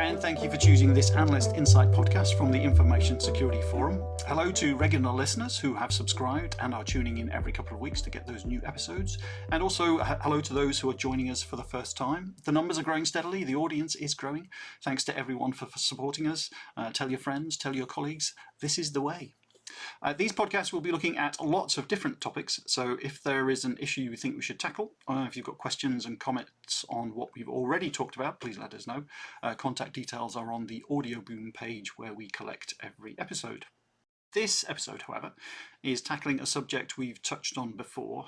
and thank you for choosing this Analyst Insight podcast from the Information Security Forum. Hello to regular listeners who have subscribed and are tuning in every couple of weeks to get those new episodes. And also hello to those who are joining us for the first time. The numbers are growing steadily, the audience is growing. Thanks to everyone for supporting us. Tell your friends, tell your colleagues, this is the way. These podcasts will be looking at lots of different topics, so if there is an issue you think we should tackle, if you've got questions and comments on what we've already talked about, please let us know. Contact details are on the Audio Boom page where we collect every episode. This episode, however, is tackling a subject we've touched on before,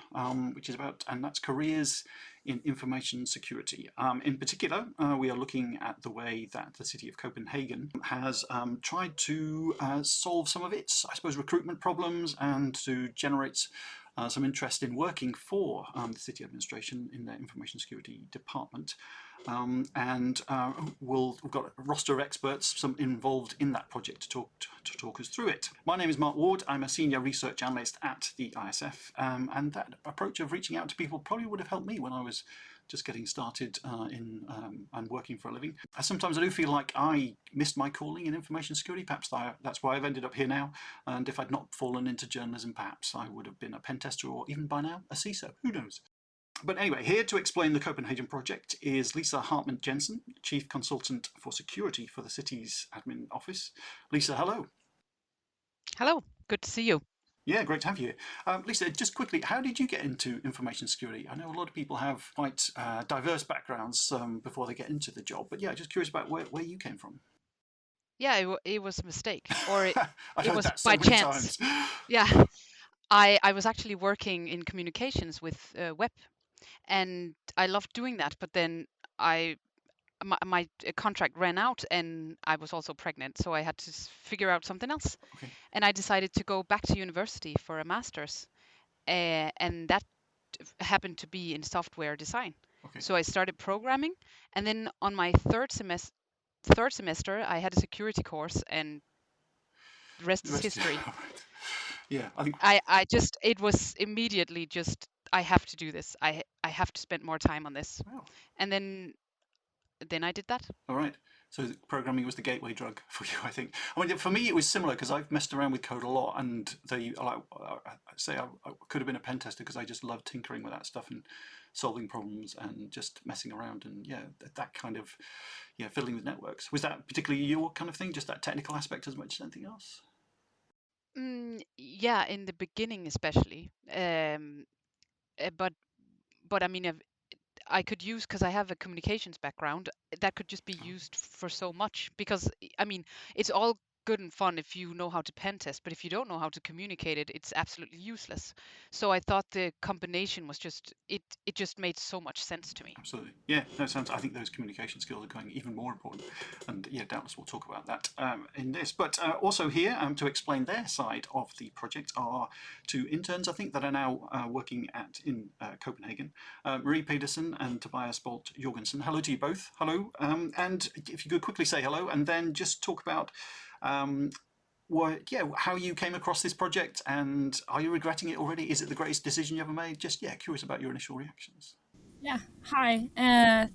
which is about, and that's careers in information security. In particular, we are looking at the way that the City of Copenhagen has tried to solve some of its, I suppose, recruitment problems and to generate some interest in working for the city administration in their information security department. We've got a roster of experts, some involved in that project to talk us through it. My name is Mark Ward. I'm a senior research analyst at the ISF, and that approach of reaching out to people probably would have helped me when I was just getting started and working for a living. Sometimes I do feel like I missed my calling in information security. Perhaps that's why I've ended up here now. And if I'd not fallen into journalism, perhaps I would have been a pen tester or even by now a CISO. Who knows? But anyway, here to explain the Copenhagen project is Lisa Hartmann-Jensen, Chief Consultant for Security for the city's admin office. Lisa, hello. Hello, good to see you. Yeah, great to have you. Lisa, just quickly, how did you get into information security? I know a lot of people have quite diverse backgrounds before they get into the job, but yeah, just curious about where you came from. Yeah, it was a mistake, or it was so by chance. Yeah, I was actually working in communications with web, and I loved doing that. But then my contract ran out, and I was also pregnant, so I had to figure out something else. Okay. And I decided to go back to university for a master's, and that happened to be in software design. Okay. So I started programming, and then on my third semester, I had a security course, and the rest is history. Yeah, I think it was immediately just, I have to do this. I have to spend more time on this. Wow. And then I did that. All right. So programming was the gateway drug for you, I think. I mean, for me, it was similar because I've messed around with code a lot, and I could have been a pen tester because I just loved tinkering with that stuff and solving problems and just messing around and that kind of fiddling with networks. Was that particularly your kind of thing, just that technical aspect as much as anything else? Yeah, in the beginning especially. But I mean, I could use, because I have a communications background, that could just be used for so much, because I mean, it's all good and fun if you know how to pen test, but if you don't know how to communicate it, it's absolutely useless. So I thought the combination was just, it just made so much sense to me. Absolutely. Yeah, no, I think those communication skills are going even more important. And yeah, doubtless we'll talk about that in this. But also here to explain their side of the project are two interns, I think, that are now working in Copenhagen, Marie Pedersen and Tobias Bolt Jorgensen. Hello to you both. Hello. And if you could quickly say hello and then just talk about how you came across this project, and are you regretting it already? Is it the greatest decision you ever made? Just curious about your initial reactions. Yeah, hi.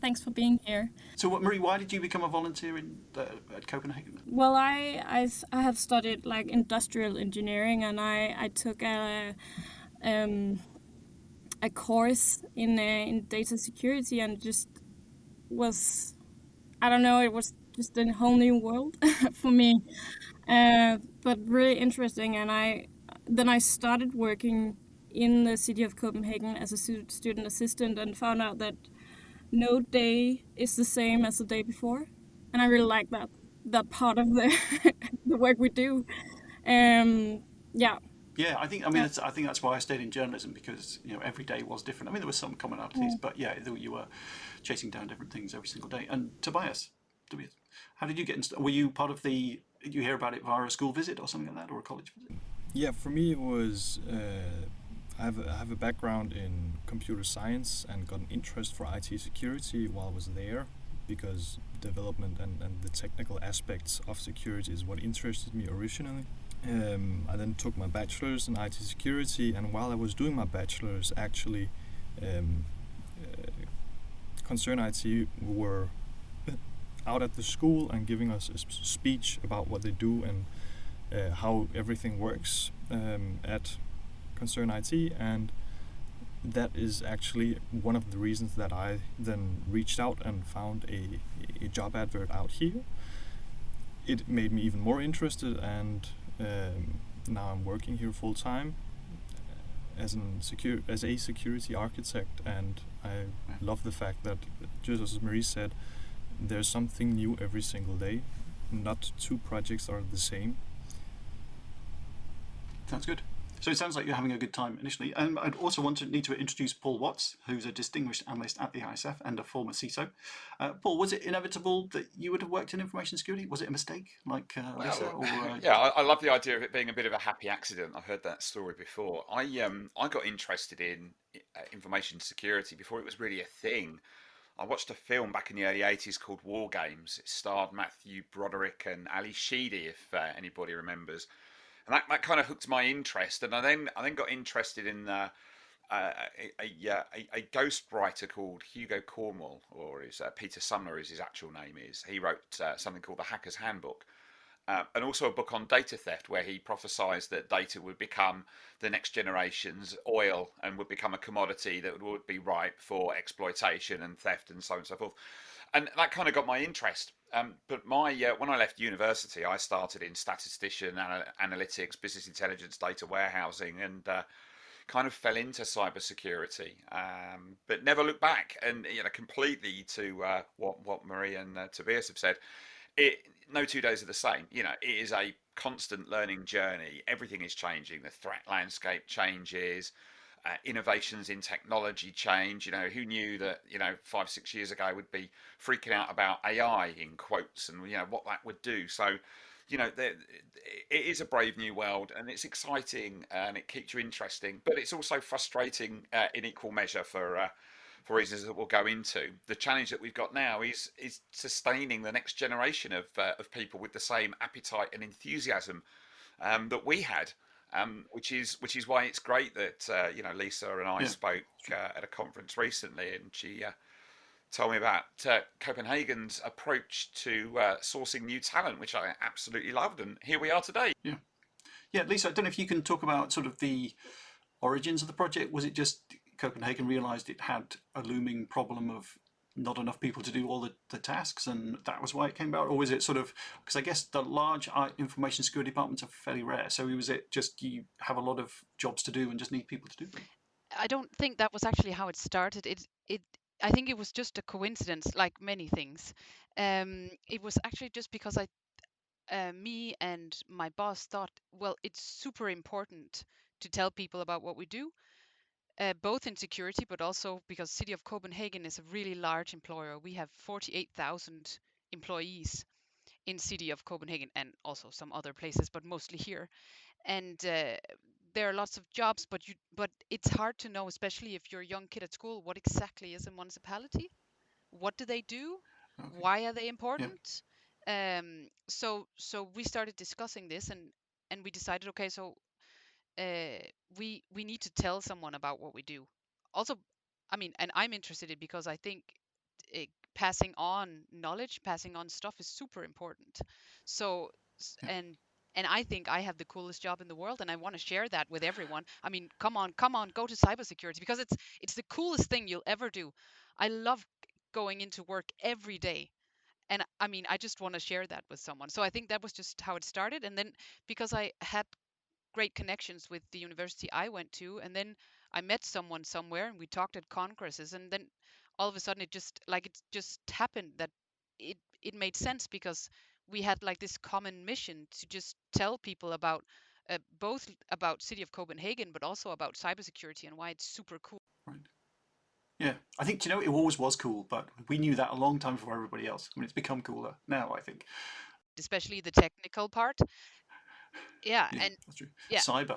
Thanks for being here. So, Marie, why did you become a volunteer at Copenhagen? Well, I have studied like industrial engineering, and I took a course in data security, and just was, I don't know, it was just a whole new world for me, but really interesting. And I started working in the City of Copenhagen as a student assistant, and found out that no day is the same as the day before, and I really like that part of the work we do. Yeah, I think that's why I stayed in journalism, because every day was different. I mean, there were some commonalities, but you were chasing down different things every single day. And Tobias, how did you get into? Were you part of did you hear about it via a school visit or something like that, or a college visit? Yeah, for me it was. I have a background in computer science and got an interest for IT security while I was there, because development and the technical aspects of security is what interested me originally. I then took my bachelor's in IT security, and while I was doing my bachelor's, actually, Concern IT out at the school and giving us a speech about what they do and how everything works at Concern IT, and that is actually one of the reasons that I then reached out and found a job advert out here. It made me even more interested, and now I'm working here full time as a security architect, and I love the fact that, just as Marie said, there's something new every single day. Not two projects are the same. Sounds good. So it sounds like you're having a good time initially. And I'd also need to introduce Paul Watts, who's a distinguished analyst at the ISF and a former CISO. Paul, was it inevitable that you would have worked in information security? Was it a mistake, like Lisa? Yeah, I love the idea of it being a bit of a happy accident. I've heard that story before. I got interested in information security before it was really a thing. I watched a film back in the early 80s called War Games. It starred Matthew Broderick and Ali Sheedy, if anybody remembers. And that kind of hooked my interest. And I then got interested in a ghostwriter called Hugo Cornwell, or Peter Sumner is his actual name is. He wrote something called The Hacker's Handbook. And also a book on data theft, where he prophesied that data would become the next generation's oil and would become a commodity that would be ripe for exploitation and theft and so on and so forth. And that kind of got my interest. But when I left university, I started in statistician, analytics, business intelligence, data warehousing, and kind of fell into cybersecurity, but never looked back. And completely to what Marie and Tobias have said, no 2 days are the same. It is a constant learning journey. Everything is changing. The threat landscape changes. Innovations in technology change. Who knew that 5-6 years ago would be freaking out about AI in quotes and what that would do. So it is a brave new world, and it's exciting, and it keeps you interesting, but it's also frustrating in equal measure for reasons that we'll go into. The challenge that we've got now is sustaining the next generation of people with the same appetite and enthusiasm that we had. Which is why it's great that Lisa and I spoke at a conference recently, and she told me about Copenhagen's approach to sourcing new talent, which I absolutely loved, and here we are today. Yeah, Lisa, I don't know if you can talk about sort of the origins of the project. Was it just Copenhagen realised it had a looming problem of not enough people to do all the tasks, and that was why it came about? Or was it sort of, because I guess the large information security departments are fairly rare, so was it just you have a lot of jobs to do and just need people to do them? I don't think that was actually how it started. I think it was just a coincidence, like many things. It was actually just because me and my boss thought, well, it's super important to tell people about what we do, both in security, but also because City of Copenhagen is a really large employer. We have 48,000 employees in City of Copenhagen, and also some other places, but mostly here. And there are lots of jobs, but it's hard to know, especially if you're a young kid at school, what exactly is a municipality? What do they do? Okay. Why are they important? So we started discussing this, and we decided, okay, so we need to tell someone about what we do. Also, I mean, and I'm interested in because I think passing on knowledge, passing on stuff is super important. So and I think I have the coolest job in the world, and I want to share that with everyone. I mean, come on, go to cybersecurity, because it's the coolest thing you'll ever do. I love going into work every day, and I mean, I just want to share that with someone. So I think that was just how it started, and then because I had great connections with the university I went to, and then I met someone somewhere, and we talked at congresses, and then all of a sudden it just happened that it made sense, because we had like this common mission to just tell people about both about City of Copenhagen, but also about cybersecurity and why it's super cool. Right. Yeah, I think it always was cool, but we knew that a long time before everybody else. I mean, it's become cooler now, I think. Especially the technical part. Yeah, and that's true. yeah, cyber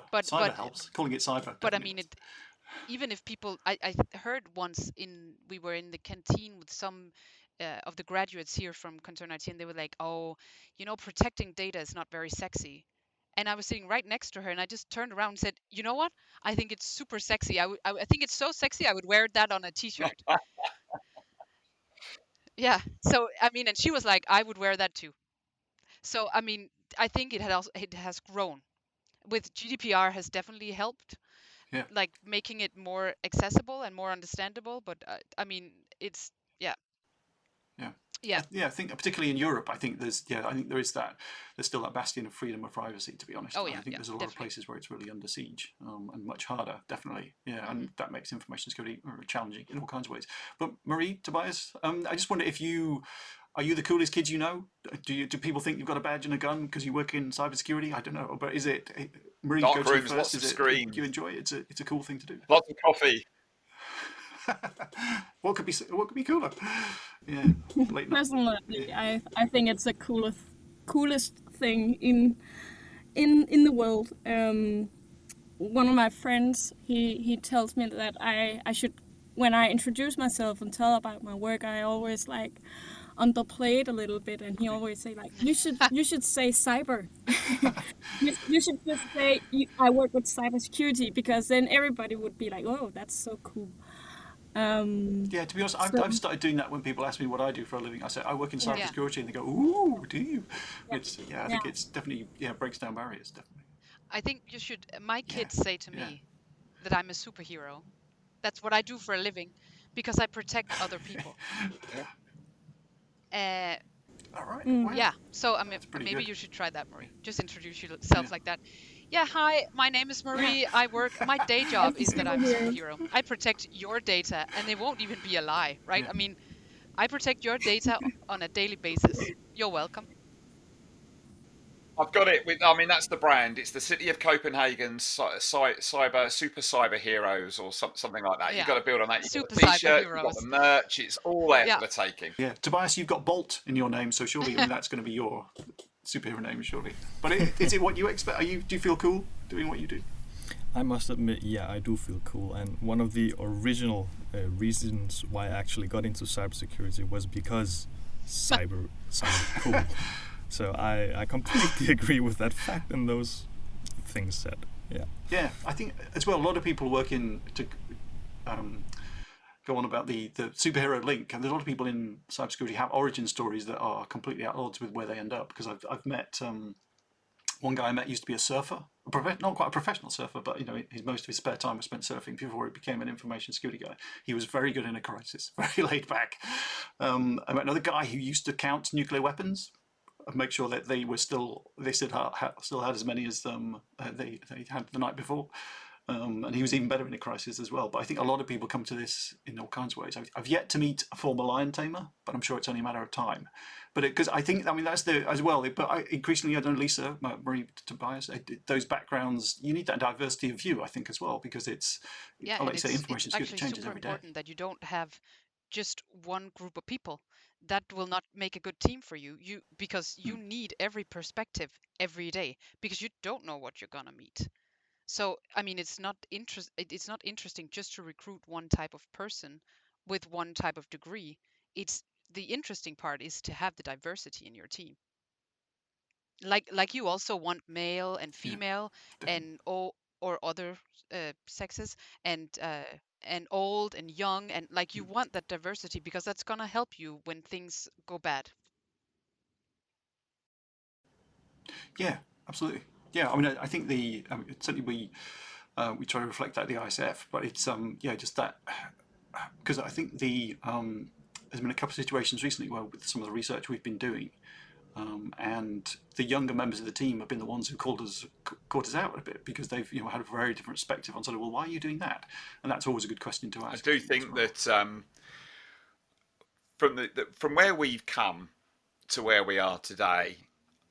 helps. Calling it cyber. But I mean, even if people, I heard once we were in the canteen with some of the graduates here from Concern IT, and they were like, oh, protecting data is not very sexy. And I was sitting right next to her, and I just turned around and said, you know what? I think it's super sexy. I think it's so sexy, I would wear that on a t-shirt. Yeah. So I mean, and she was like, I would wear that too. So I mean, I think it has grown. With GDPR has definitely helped, Yeah. like making it more accessible and more understandable. But I mean, it's yeah, Yeah. yeah. I think particularly in Europe, I think there is that, there's still that bastion of freedom of privacy, to be honest. Oh I yeah, think yeah, there's a lot of definitely. places where it's really under siege, and much harder, definitely. Yeah, and that makes information security challenging in all kinds of ways. But Marie, Tobias, I just wonder if are you the coolest kids you know? Do people think you've got a badge and a gun because you work in cybersecurity? I don't know, but is it, Marie, go Dark to you rooms, first. lots of Do screens, you enjoy it? It's a cool thing to do. lots of coffee. What could be cooler? Yeah, late night. Personally, I think it's the coolest thing in the world. One of my friends, he tells me that I should, when I introduce myself and tell about my work, I always like underplay it a little bit, and he always say like, you should say cyber. You should just say I work with cybersecurity, because then everybody would be like, oh, that's so cool. Yeah, to be honest, So I've started doing that when people ask me what I do for a living. I say I work in yeah, Yeah. cybersecurity, and they go, "Ooh, do you?" yeah, It's I yeah. think it's definitely breaks down barriers, definitely. I think you should. My Yeah, kids say to yeah. me that I'm a superhero. That's what I do for a living, because I protect other people. Yeah. All right. Mm. Wow, Yeah. So I mean, that's pretty maybe good. you should try that, Marie. Just introduce Yeah, yourself like that. Yeah. Hi, my name is yeah. Marie. I work. My day I'm job a is that I'm a superhero. superhero. I protect your data, and it won't even be a lie, right? Yeah. I mean, I protect your data on a daily basis. You're welcome. I've got it. I mean, that's the brand. It's the City of Copenhagen cyber super cyber heroes or something like that. You've Yeah. got to build on that. You've got Super the cyber T-shirts, you've got the heroes. merch. It's all there Yeah. for the taking. Yeah, Tobias, you've got Bolt in your name, so surely that's going to be your superhero name, surely. But is it what you expect? Do you feel cool doing what you do? I must admit, yeah, I do feel cool. And one of the original reasons why I actually got into cybersecurity was because cyber sounded cool. So I completely agree with that fact and those things said. Yeah. Yeah, I think as well. A lot of people work to go on about the superhero link, and there's a lot of people in cybersecurity have origin stories that are completely at odds with where they end up. Because I've met one guy I met used to be a surfer, not quite a professional surfer, but most of his spare time was spent surfing before he became an information security guy. He was very good in a crisis, very laid back. I met another guy who used to count nuclear weapons and make sure that they still had as many as they had the night before. And he was even better in a crisis as well. But I think a lot of people come to this in all kinds of ways. I've yet to meet a former lion tamer, but I'm sure it's only a matter of time. But because I think, that's as well. But increasingly, I don't know, Lisa, Marie, Tobias, those backgrounds, you need that diversity of view, I think, as well, because it's, Yeah, like and you say, it's information security actually changes super every day. important that you don't have just one group of people. That will not make a good team for you. Because you need every perspective every day, because you don't know what you're gonna meet. So I mean, it's not interesting just to recruit one type of person with one type of degree. It's the interesting part is to have the diversity in your team. Like you also want male and Yeah, female definitely. and or other sexes and old and young, and like you want that diversity because that's gonna help you when things go bad. Yeah, absolutely. Yeah, I think certainly we try to reflect that at the ISF, but it's just that, because I think there's been a couple of situations recently where with some of the research we've been doing, and the younger members of the team have been the ones who caught us out a bit, because they've had a very different perspective on sort of, well, why are you doing that? And that's always a good question to I ask, do I think, as think well. that from where we've come to where we are today,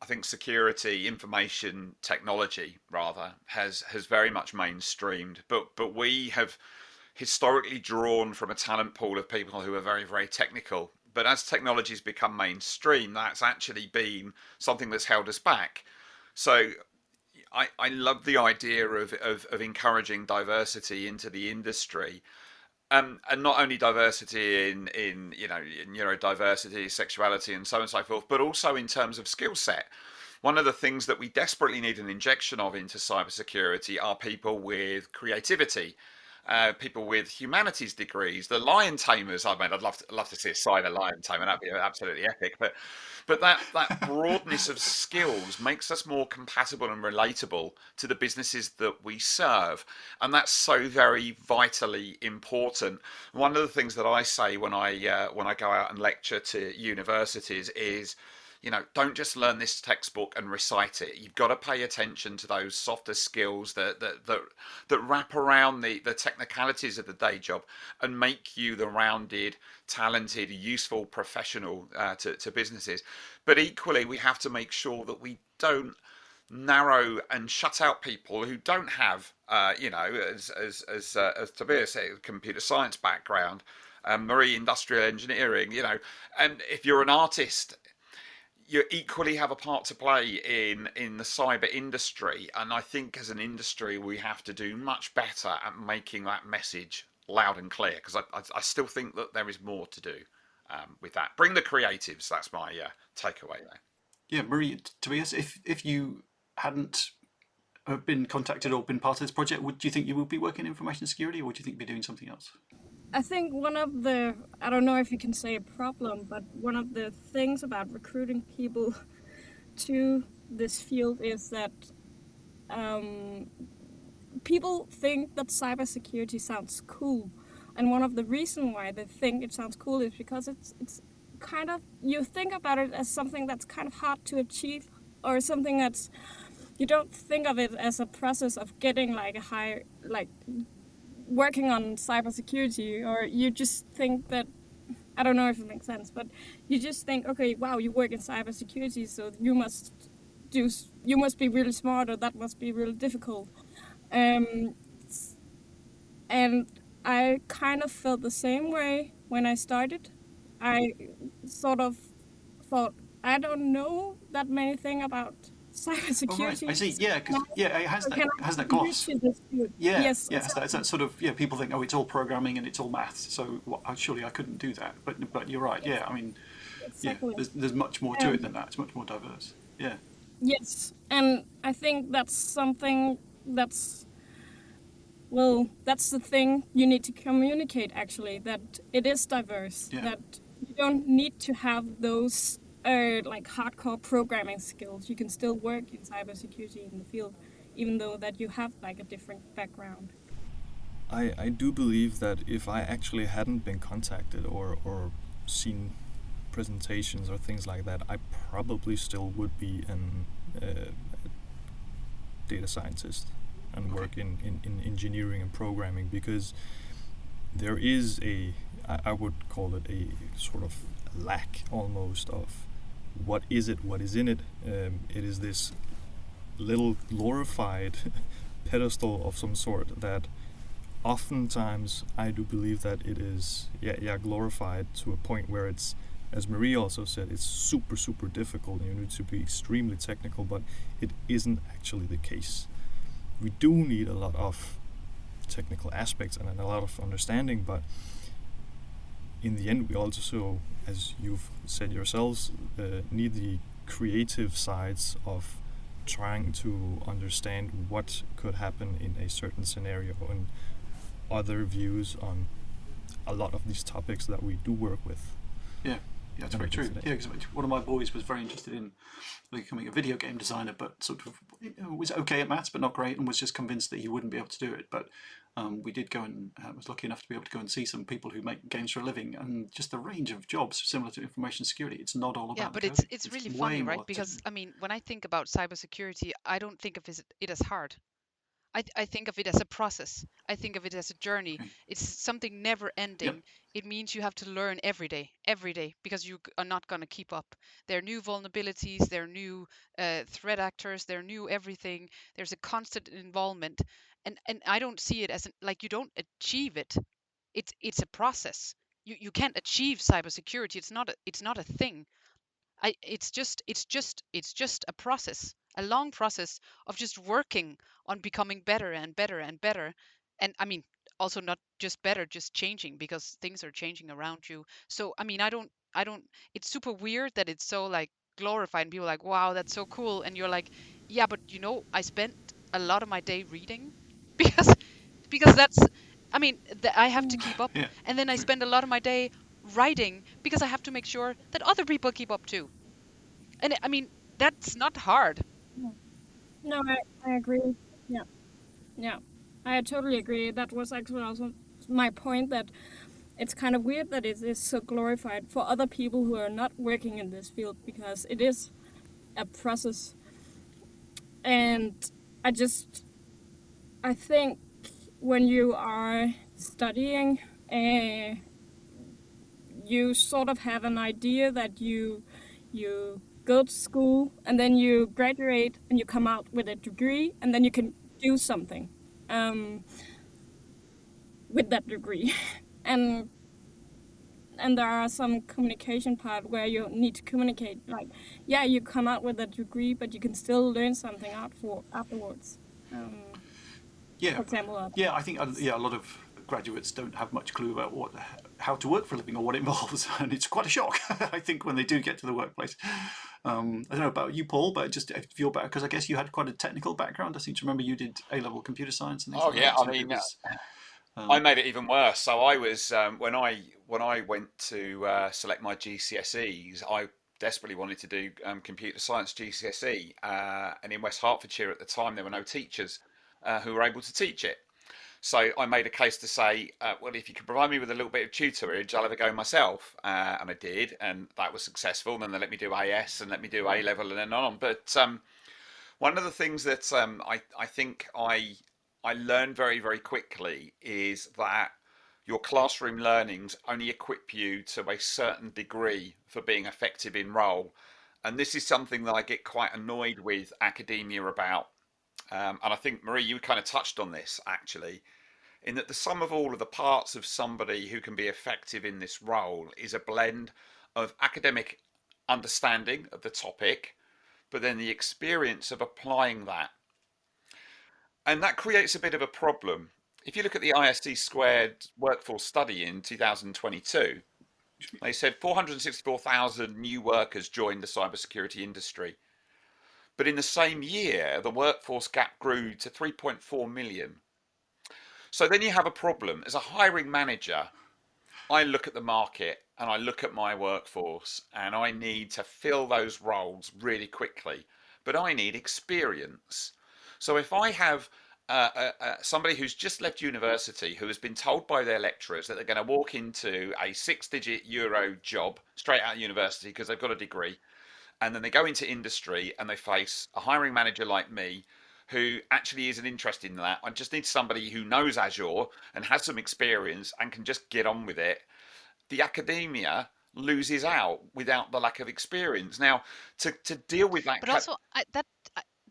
I think security, information technology, rather, has very much mainstreamed. But we have historically drawn from a talent pool of people who are very, very technical. But as technology's become mainstream, that's actually been something that's held us back. So I love the idea of encouraging diversity into the industry, and not only diversity in neurodiversity, sexuality, and so on and so forth, but also in terms of skill set. One of the things that we desperately need an injection of into cybersecurity are people with creativity. people with humanities degrees, the lion tamers. I mean, love to see a cyber lion tamer. That'd be absolutely epic. But that broadness of skills makes us more compatible and relatable to the businesses that we serve, and that's so very vitally important. One of the things that I say when I go out and lecture to universities is, don't just learn this textbook and recite it. You've got to pay attention to those softer skills that wrap around the technicalities of the day job and make you the rounded, talented, useful professional to businesses. But equally, we have to make sure that we don't narrow and shut out people who don't have, as Tobias said, a computer science background, marine industrial engineering, and if you're an artist, you equally have a part to play in the cyber industry. And I think as an industry, we have to do much better at making that message loud and clear, because I still think that there is more to do with that. Bring the creatives. That's my takeaway there. Yeah, Marie, Tobias, if you hadn't been contacted or been part of this project, do you think you would be working in information security, or would you think you'd be doing something else? I think one of the, I don't know if you can say a problem, but one of the things about recruiting people to this field is that people think that cybersecurity sounds cool. And one of the reasons why they think it sounds cool is because it's kind of, you think about it as something that's kind of hard to achieve, or something that's, you don't think of it as a process of getting like a high, like working on cybersecurity, or you just think that, I don't know if it makes sense, but you just think, okay, wow, you work in cybersecurity, so you must be really smart, or that must be really difficult. And I kind of felt the same way when I started. I sort of thought, I don't know that many things about cybersecurity. Oh, right. I see. Yeah, because it has that gloss. Yeah. Yes. Yeah, it's that sort of, people think, oh, it's all programming and it's all maths, so surely I couldn't do that. But you're right. Yeah, I mean, exactly. there's much more to it than that. It's much more diverse. Yeah. Yes, and I think that's something that's the thing you need to communicate, actually, that it is diverse, that you don't need to have those like hardcore programming skills. You can still work in cybersecurity in the field, even though that you have like a different background. I do believe that if I actually hadn't been contacted or seen presentations or things like that, I probably still would be an data scientist and work in engineering and programming, because there is I would call it a sort of lack almost of what is in it. It is this little glorified pedestal of some sort that oftentimes I do believe that it is glorified to a point where it's, as Marie also said, it's super difficult and you need to be extremely technical, but it isn't actually the case. We do need a lot of technical aspects and a lot of understanding, but in the end we also, as you've said yourselves, need the creative sides of trying to understand what could happen in a certain scenario and other views on a lot of these topics that we do work with. Yeah, that's very true. Yeah, because one of my boys was very interested in becoming a video game designer, but sort of was okay at maths, but not great, and was just convinced that he wouldn't be able to do it. But we did go and was lucky enough to be able to go and see some people who make games for a living, and just the range of jobs similar to information security. It's not all about. Yeah, but it's really funny, right? Because I mean, when I think about cybersecurity, I don't think of it as hard. I think of it as a process. I think of it as a journey. Okay. It's something never ending. Yep. It means you have to learn every day, because you are not going to keep up. There are new vulnerabilities, there are new threat actors, there are new everything. There's a constant involvement. And I don't see it as like you don't achieve it. It's a process. You can't achieve cybersecurity. It's not a thing. It's just a process, a long process of just working on becoming better and better and better. And I mean, also not just better, just changing, because things are changing around you. So I mean, I don't it's super weird that it's so like glorified and people are like, wow, that's so cool, and you're like, yeah, but I spent a lot of my day reading because that's, I mean, I have to keep up, Yeah. and then I spend a lot of my day writing because I have to make sure that other people keep up too. And I mean, that's not hard. No, I agree. Yeah, yeah, I totally agree. That was actually also my point, that it's kind of weird that it is so glorified for other people who are not working in this field, because it is a process. And I think when you are studying, you sort of have an idea that you go to school and then you graduate and you come out with a degree and then you can do something um, with that degree. and and there are some communication part where you need to communicate, like, yeah, you come out with a degree but you can still learn something out for afterwards. Yeah, For example, I think a lot of graduates don't have much clue about how to work for a living or what it involves, and it's quite a shock. I think when they do get to the workplace. I don't know about you, Paul, but just if you're back, because I guess you had quite a technical background. I seem to remember you did A-level computer science and things Oh like yeah, that. I So mean, it was, I made it even worse. So I was when I went to select my GCSEs, I desperately wanted to do computer science GCSE, and in West Hertfordshire at the time there were no teachers who were able to teach it. So I made a case to say, well, if you could provide me with a little bit of tutorage, I'll have a go myself, and I did, and that was successful. And then they let me do AS and let me do A level and then on. But one of the things that I think I learned very, very quickly is that your classroom learnings only equip you to a certain degree for being effective in role. And this is something that I get quite annoyed with academia about. And I think, Marie, you kind of touched on this actually, in that the sum of all of the parts of somebody who can be effective in this role is a blend of academic understanding of the topic, but then the experience of applying that. And that creates a bit of a problem. If you look at the ISD squared workforce study in 2022, they said 464,000 new workers joined the cybersecurity industry. But in the same year, the workforce gap grew to 3.4 million. So then you have a problem. As a hiring manager, I look at the market and I look at my workforce and I need to fill those roles really quickly, but I need experience. So if I have somebody who's just left university who has been told by their lecturers that they're going to walk into a six-digit euro job straight out of university because they've got a degree, and then they go into industry and they face a hiring manager like me who actually isn't interested in that. I just need somebody who knows Azure and has some experience and can just get on with it. The academia loses out without the lack of experience. Now, to deal with that, But also,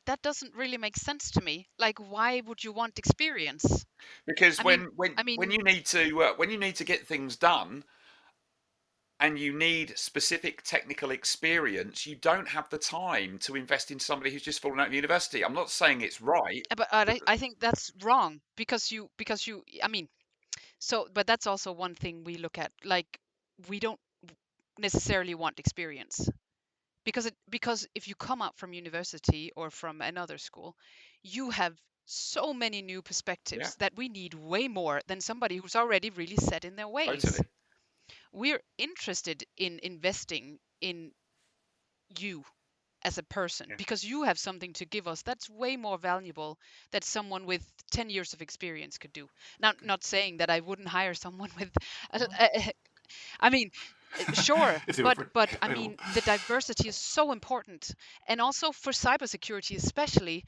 that doesn't really make sense to me. Like, why would you want experience? because I mean, when you need to get things done and you need specific technical experience, you don't have the time to invest in somebody who's just fallen out of university. I'm not saying it's right. but I think that's wrong because you. I mean, so but that's also one thing we look at. Like, we don't necessarily want experience because if you come out from university or from another school, you have so many new Yeah, perspectives that we need way more than somebody who's already really set in their ways. totally. We're interested in investing in you as a person yeah, because you have something to give us that's way more valuable that someone with 10 years of experience could do. Now, not saying that I wouldn't hire someone with I mean, sure, if they were but I available. mean, the diversity is so important, and also for cybersecurity, especially.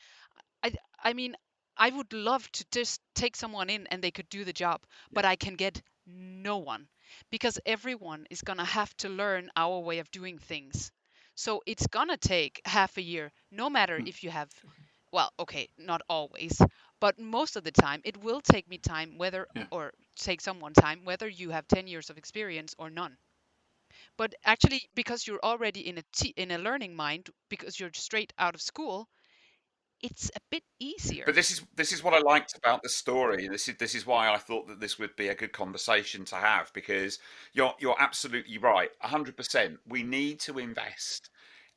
I I mean, I would love to just take someone in and they could do the job, Yeah, but I can get no one because everyone is gonna have to learn our way of doing things. So it's gonna take half a year, no matter if you have, well, okay, not always, but most of the time it will take me time, whether yeah. or take someone time, whether you have 10 years of experience or none. But actually, because you're already in a learning mind, because you're straight out of school, it's a bit But easier. this is what I liked about the story. This is why I thought that this would be a good conversation to have, because you're absolutely right, 100%. We need to invest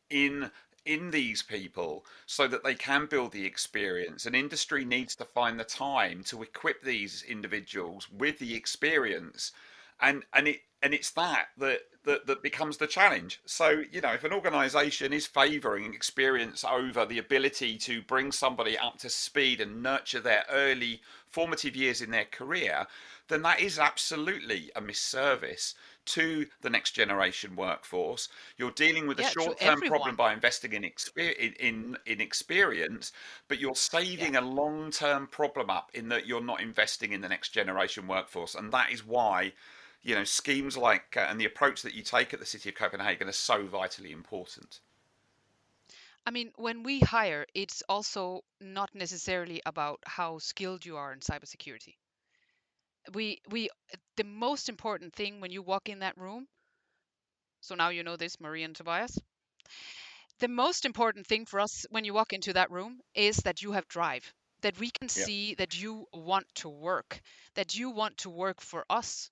in in these people so that they can build the experience. And industry needs to find the time to equip these individuals with the experience, and it's that becomes the challenge. So, if an organization is favoring experience over the ability to bring somebody up to speed and nurture their early formative years in their career, then that is absolutely a misservice to the next generation workforce. You're dealing with a Yeah, to short-term problem everyone. by investing in experience, but you're saving a long-term problem up in that you're not investing in the next generation workforce. And that is why schemes like and the approach that you take at the City of Copenhagen are so vitally important. I mean, when we hire, it's also not necessarily about how skilled you are in cybersecurity. We the most important thing when you walk in that room, so now you know this, Marie and Tobias. The most important thing for us when you walk into that room is that you have drive, that we can Yeah. see that you want to work, that you want to work for us.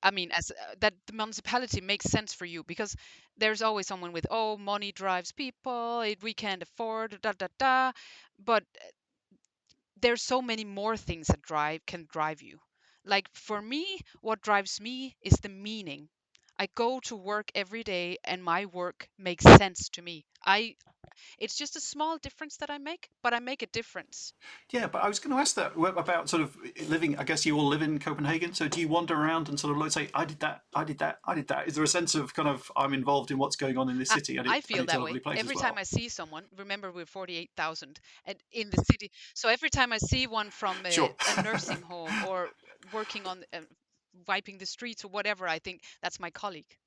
I mean, as that the municipality makes sense for you, because there's always someone with, oh, money drives people, we can't afford, da da da. But there's so many more things that can drive you. Like for me, what drives me is the meaning. I go to work every day and my work makes sense to me. It's just a small difference that I make, but I make a difference. Yeah, but I was going to ask that about sort of living. I guess you all live in Copenhagen, so do you wander around and sort of say, "I did that, I did that, I did that"? Is there a sense of kind of I'm involved in what's going on in this city, and I feel it's a that way lovely place as every well? time I see someone. Remember, we're 48,000 and in the city, so every time I see one from Sure. a nursing home or working on wiping the streets or whatever, I think that's my colleague.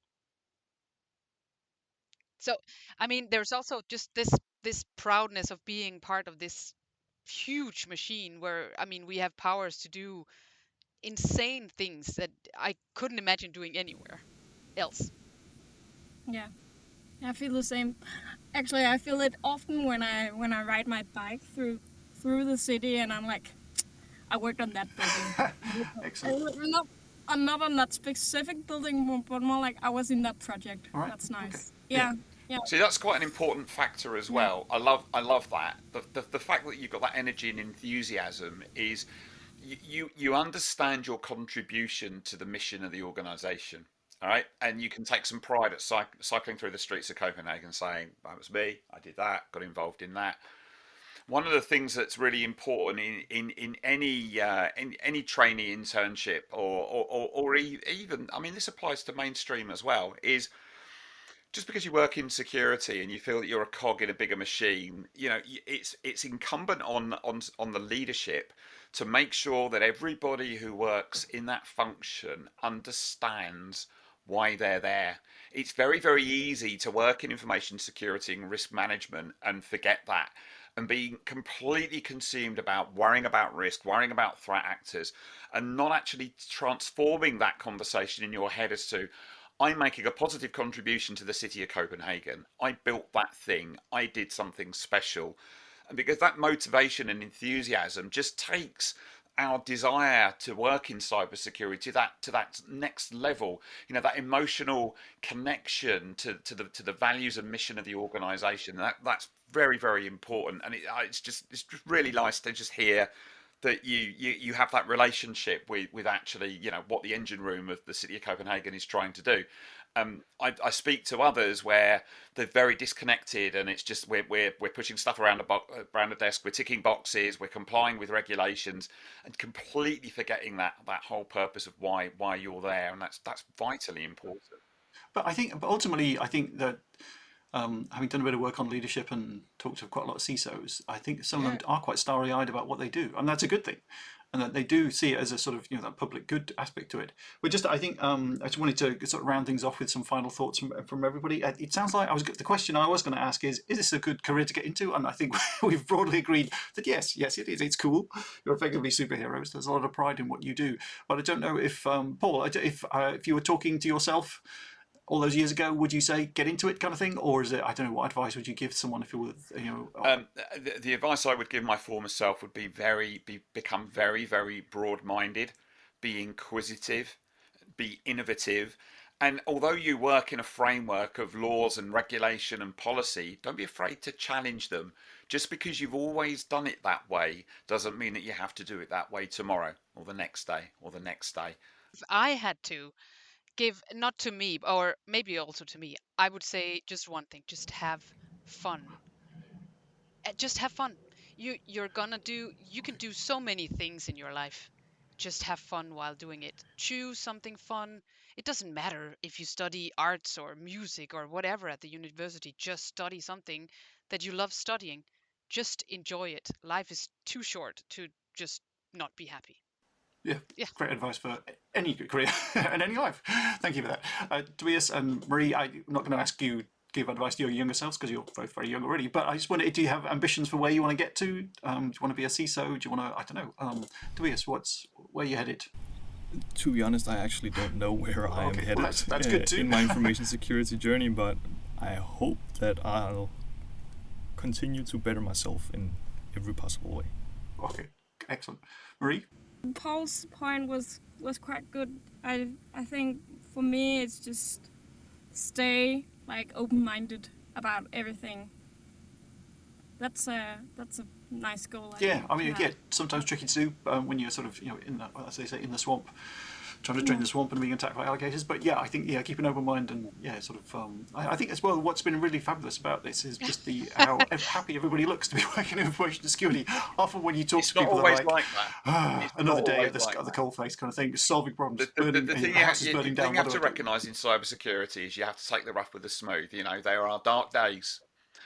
So, I mean, there's also just this proudness of being part of this huge machine where, I mean, we have powers to do insane things that I couldn't imagine doing anywhere else. Yeah, I feel the same. Actually, I feel it often when I ride my bike through the city, and I'm like, I worked on that building. Excellent. Not on that specific building, but more like I was in that project. All right. That's Okay. nice. Yeah. Yeah. See, that's quite an important factor as Yeah. well. I love that. The fact that you've got that energy and enthusiasm is you understand your contribution to the mission of the organisation. All right, and you can take some pride at cycling through the streets of Copenhagen, saying that was me. I did that. Got involved in that. One of the things that's really important in any trainee internship or even, I mean, this applies to mainstream as well, is just because you work in security and you feel that you're a cog in a bigger machine, it's incumbent on the leadership to make sure that everybody who works in that function understands why they're there. It's very, very easy to work in information security and risk management and forget that and being completely consumed about worrying about risk, worrying about threat actors, and not actually transforming that conversation in your head as to, I'm making a positive contribution to the City of Copenhagen. I built that thing. I did something special. And because that motivation and enthusiasm just takes our desire to work in cybersecurity to that next level, that emotional connection to the values and mission of the organization. That's very, very important. And it's just really nice to just hear that you have that relationship with actually what the engine room of the City of Copenhagen is trying to do. I speak to others where they're very disconnected, and it's just we're pushing stuff around the desk, we're ticking boxes, we're complying with regulations, and completely forgetting that whole purpose of why you're there, and that's vitally important. But ultimately, I think that having done a bit of work on leadership and talked to quite a lot of CISOs, I think some of them are quite starry-eyed about what they do, and that's a good thing, and that they do see it as a sort of that public good aspect to it. But just I think I just wanted to sort of round things off with some final thoughts from everybody. It sounds like the question I was going to ask is this a good career to get into? And I think we've broadly agreed that yes, it is. It's cool. You're effectively superheroes. There's a lot of pride in what you do. But I don't know if Paul, if you were talking to yourself all those years ago, would you say get into it kind of thing, or is it, I don't know, what advice would you give someone if it was The advice I would give my former self would be become very, very broad-minded, be inquisitive, be innovative, And although you work in a framework of laws and regulation and policy, don't be afraid to challenge them. Just because you've always done it that way doesn't mean that you have to do it that way tomorrow or the next day or the next day. If I had to give, not to me, or maybe also to me, I would say just one thing: just have fun. Just have fun. You're gonna do. You can do so many things in your life. Just have fun while doing it. Choose something fun. It doesn't matter if you study arts or music or whatever at the university. Just study something that you love studying. Just enjoy it. Life is too short to just not be happy. Yeah, Yeah. great advice for any career and any life. Thank you for that. Tobias and Marie, I'm not going to ask you to give advice to your younger selves because you're both very young already, but I just wondered, do you have ambitions for where you want to get to? Do you want to be a CISO? Do you want to, I don't know. Tobias, where are you headed? To be honest, I actually don't know where I am headed that's good too. in my information security journey, but I hope that I'll continue to better myself in every possible way. Okay, excellent. Marie? Paul's point was quite good. I think for me it's just stay like open-minded about everything. That's a nice goal. I mean, yeah, sometimes tricky to do when you're sort of in the, as they say, in the swamp, trying to drain the swamp and being attacked by alligators. But yeah, I think keep an open mind and sort of. I think as well, what's been really fabulous about this is just how happy everybody looks to be working in information security. Often when you talk to people, they're like that. Another day of the coalface kind of thing, solving problems, the thing burning down. You have to recognise in cybersecurity is you have to take the rough with the smooth. There are dark days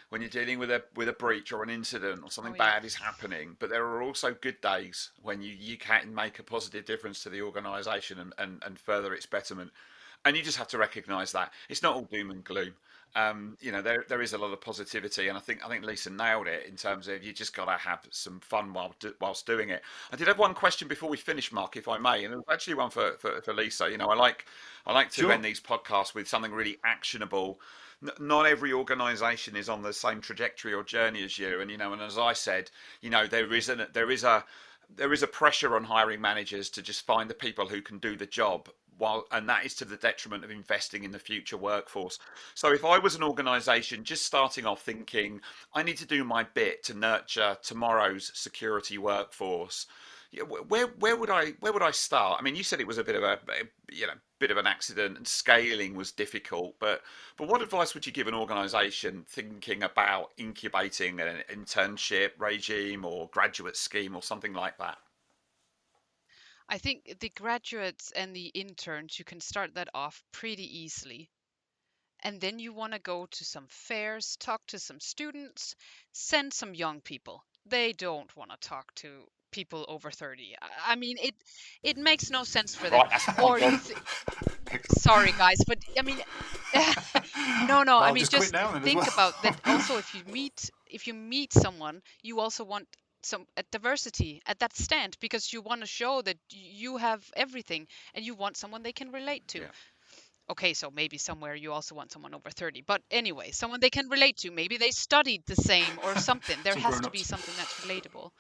when you're dealing with a breach or an incident or something bad is happening, but there are also good days when you can make a positive difference to the organisation and further its betterment. And you just have to recognise that it's not all doom and gloom. There is a lot of positivity, and I think Lisa nailed it in terms of you just got to have some fun whilst doing it. I did have one question before we finish, Mark, if I may, and it was actually one for Lisa. I like to end these podcasts with something really actionable. Not every organisation is on the same trajectory or journey as you, and as I said, there is a pressure on hiring managers to just find the people who can do the job, and that is to the detriment of investing in the future workforce. So if I was an organisation just starting off thinking, I need to do my bit to nurture tomorrow's security workforce, where would I start? I mean, you said it was a bit of an accident and scaling was difficult, but what advice would you give an organisation thinking about incubating an internship regime or graduate scheme or something like that? I think the graduates and the interns, you can start that off pretty easily. And then you want to go to some fairs, talk to some students, send some young people. They don't want to talk to people over 30. I mean, it makes no sense for them. Or sorry, guys, but I mean, no. I mean, just think about that. Also, if you meet someone, you also want some diversity at that stand because you want to show that you have everything and you want someone they can relate to. Yeah. Okay, so maybe somewhere you also want someone over 30. But anyway, someone they can relate to. Maybe they studied the same or something. There has to be something that's relatable.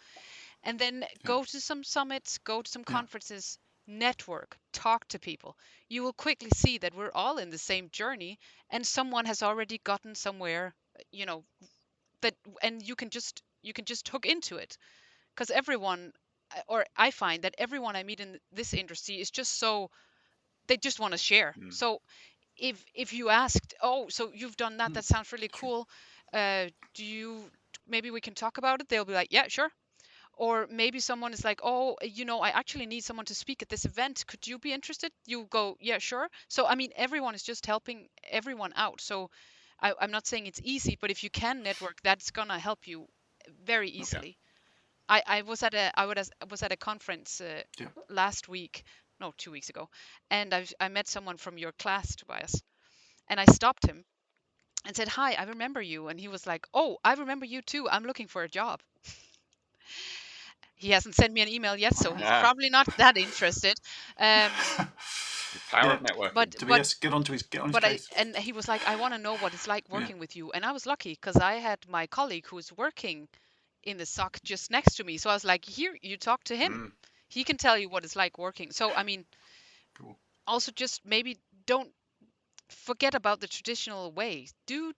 And then go to some summits, go to some conferences, network, talk to people. You will quickly see that we're all in the same journey and someone has already gotten somewhere, and you can just hook into it. Because everyone, or I find that everyone I meet in this industry is just so, they just want to share. So if you asked, oh, so you've done that sounds really cool, maybe we can talk about it, they'll be like, yeah, sure. Or maybe someone is like, oh, I actually need someone to speak at this event, could you be interested? You go, yeah, sure. So I mean, everyone is just helping everyone out. So I'm not saying it's easy, but if you can network, that's gonna help you very easily. I was at a conference last week, no, 2 weeks ago, and I met someone from your class, Tobias, and I stopped him and said, hi, I remember you. And he was like, oh, I remember you too. I'm looking for a job. He hasn't sent me an email yet, so he's probably not that interested. Power of network. But get on his case. And he was like, I want to know what it's like working with you. And I was lucky because I had my colleague who was working in the SOC just next to me. So I was like, here, you talk to him. He can tell you what it's like working. So, I mean, also just maybe don't forget about the traditional ways. Do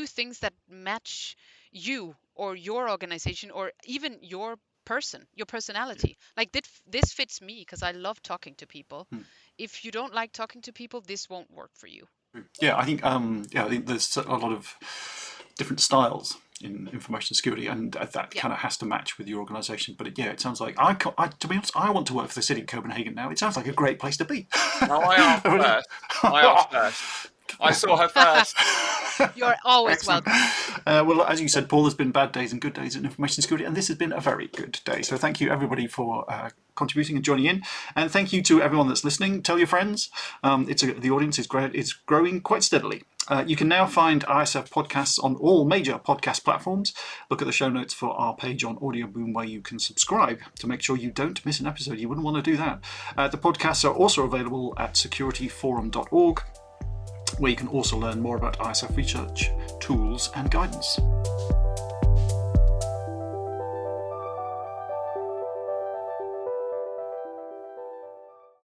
things that match you or your organization or even your personality. Like this fits me because I love talking to people. If you don't like talking to people, this won't work for you. Yeah, I think there's a lot of different styles in information security, and that kind of has to match with your organisation. But it sounds like to be honest, I want to work for the City of Copenhagen now. It sounds like a great place to be. No, I asked first. I saw her first. You're always welcome. Well, as you said, Paul, there's been bad days and good days in information security, and this has been a very good day. So thank you, everybody, for contributing and joining in. And thank you to everyone that's listening. Tell your friends. The audience is growing quite steadily. You can now find ISF podcasts on all major podcast platforms. Look at the show notes for our page on Audio Boom where you can subscribe to make sure you don't miss an episode. You wouldn't want to do that. The podcasts are also available at securityforum.org, where you can also learn more about ISF research, tools and guidance.